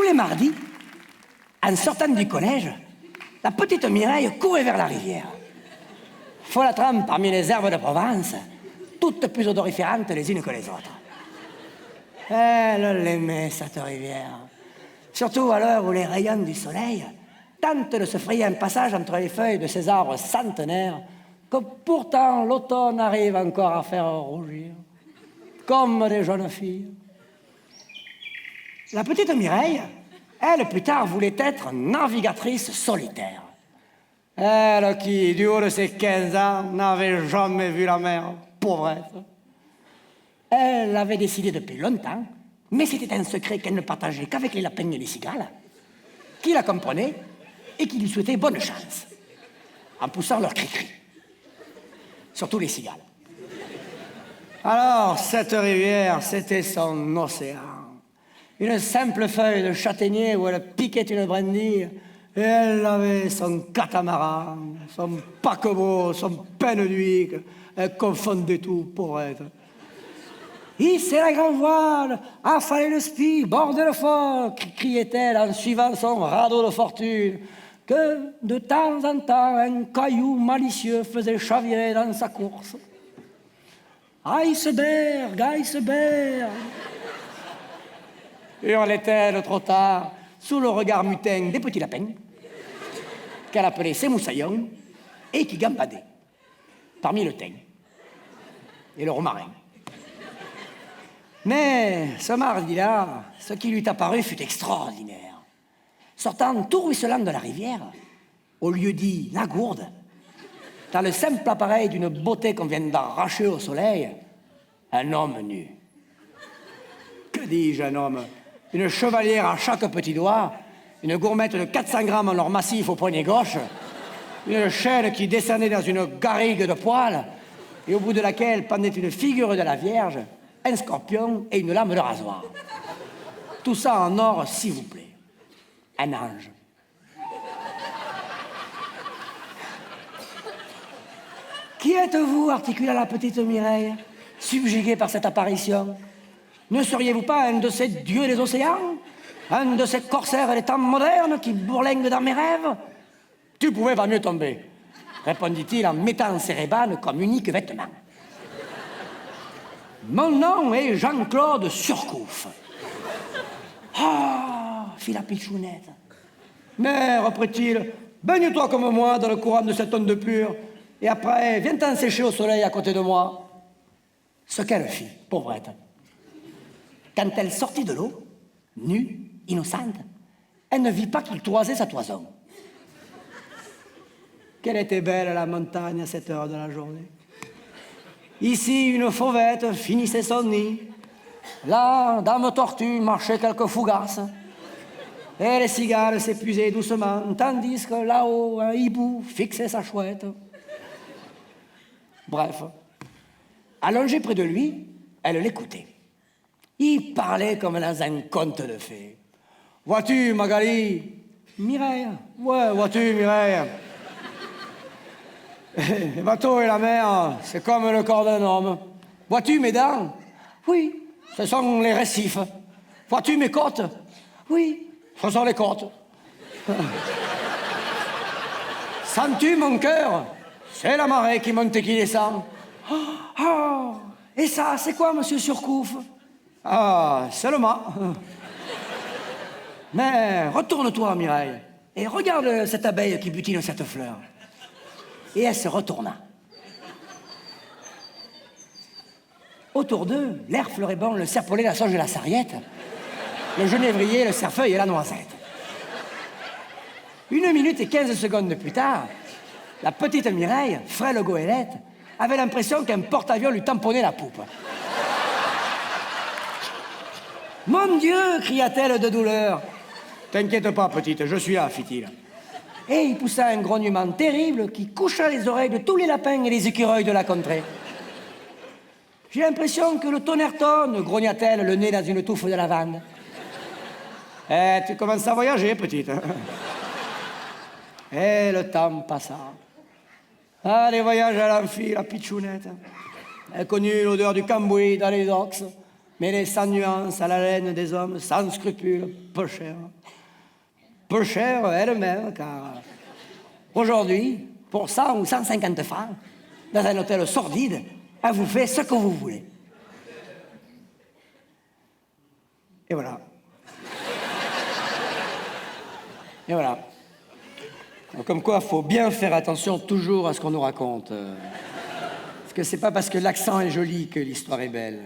les mardis, en sortant du collège, la petite Mireille courait vers la rivière. Folâtrant parmi les herbes de Provence, toutes plus odoriférantes les unes que les autres. Elle l'aimait, cette rivière. Surtout à l'heure où les rayons du soleil tentent de se frayer un passage entre les feuilles de ces arbres centenaires que pourtant l'automne arrive encore à faire rougir, comme des jeunes filles. La petite Mireille, elle, plus tard, voulait être navigatrice solitaire. Elle qui, du haut de ses 15 ans, n'avait jamais vu la mer, pauvrette. Elle avait décidé depuis longtemps, mais c'était un secret qu'elle ne partageait qu'avec les lapins et les cigales, qui la comprenaient et qui lui souhaitaient bonne chance, en poussant leur cri-cri. Surtout les cigales. Alors, cette rivière, c'était son océan. Une simple feuille de châtaignier où elle piquait une brindille, et elle avait son catamaran, son paquebot, son penduic. Elle confondait tout pour être. Hissez la grande voile, affalez le spi, bordez le fort, criait-elle en suivant son radeau de fortune, que de temps en temps un caillou malicieux faisait chavirer dans sa course. Iceberg, iceberg, hurlait-elle trop tard, sous le regard mutin des petits lapins, qu'elle appelait ses moussaillons, et qui gambadaient parmi le thym et le romarin. Mais ce mardi-là, ce qui lui apparut fut extraordinaire. Sortant tout ruisselant de la rivière, au lieu dit la gourde, dans le simple appareil d'une beauté qu'on vient d'arracher au soleil, un homme nu. Que dis-je, un homme? Une chevalière à chaque petit doigt, une gourmette de 400 grammes en or massif au poignet gauche, une chaîne qui descendait dans une garrigue de poils, et au bout de laquelle pendait une figure de la Vierge, un scorpion et une lame de rasoir. Tout ça en or, s'il vous plaît. Un ange. Qui êtes-vous, articula la petite Mireille, subjuguée par cette apparition? Ne seriez-vous pas un de ces dieux des océans? Un de ces corsaires des temps modernes qui bourlinguent dans mes rêves? Tu pouvais pas mieux tomber, répondit-il en mettant ses rébanes comme unique vêtement. Mon nom est Jean-Claude Surcouf. Ah, fit la pitchounette. Mais, reprit-il, baigne-toi comme moi dans le courant de cette onde pure, et après, viens t'en sécher au soleil à côté de moi. Ce qu'elle fit, pauvrette. Quand elle sortit de l'eau, nue, innocente, elle ne vit pas qu'il toisait sa toison. Quelle était belle la montagne à cette heure de la journée. Ici, une fauvette finissait son nid. Là, Dame Tortue marchait quelques fougasses. Et les cigales s'épuisaient doucement, tandis que là-haut, un hibou fixait sa chouette. Bref, allongée près de lui, elle l'écoutait. Il parlait comme dans un conte de fées. « Vois-tu, Magali ?»« Mireille. »« Ouais, vois-tu, Mireille. » Les bateaux et la mer, c'est comme le corps d'un homme. Vois-tu mes dents? Oui, ce sont les récifs. Vois-tu mes côtes? Oui, ce sont les côtes. Sens-tu mon cœur? C'est la marée qui monte et qui descend. Oh, et ça, c'est quoi, monsieur Surcouf? Ah, c'est le mât. Mais retourne-toi, Mireille, et regarde cette abeille qui butine cette fleur. Et elle se retourna. Autour d'eux, l'air floribond, le serpolet, la sauge et la sarriette, le genévrier, le cerfeuil et la noisette. 1 minute et 15 secondes plus tard, la petite Mireille, frêle goélette, avait l'impression qu'un porte-avions lui tamponnait la poupe. « Mon Dieu !» cria-t-elle de douleur. « T'inquiète pas, petite, je suis là, fit-il. » Et il poussa un grognement terrible qui coucha les oreilles de tous les lapins et les écureuils de la contrée. « J'ai l'impression que le tonnerre tonne, grogna-t-elle, le nez dans une touffe de lavande. « Eh, tu commences à voyager, petite. » Et le temps passa. Ah, les voyages à l'amphi, la pitchounette. Elle connut l'odeur du cambouis dans les docks, mêlée sans nuance à la laine des hommes sans scrupules, peu chère. Peu chère elle-même, car aujourd'hui, pour 100 ou 150 francs, dans un hôtel sordide, elle vous fait ce que vous voulez. Et voilà. Et voilà. Comme quoi, il faut bien faire attention toujours à ce qu'on nous raconte. Parce que c'est pas parce que l'accent est joli que l'histoire est belle.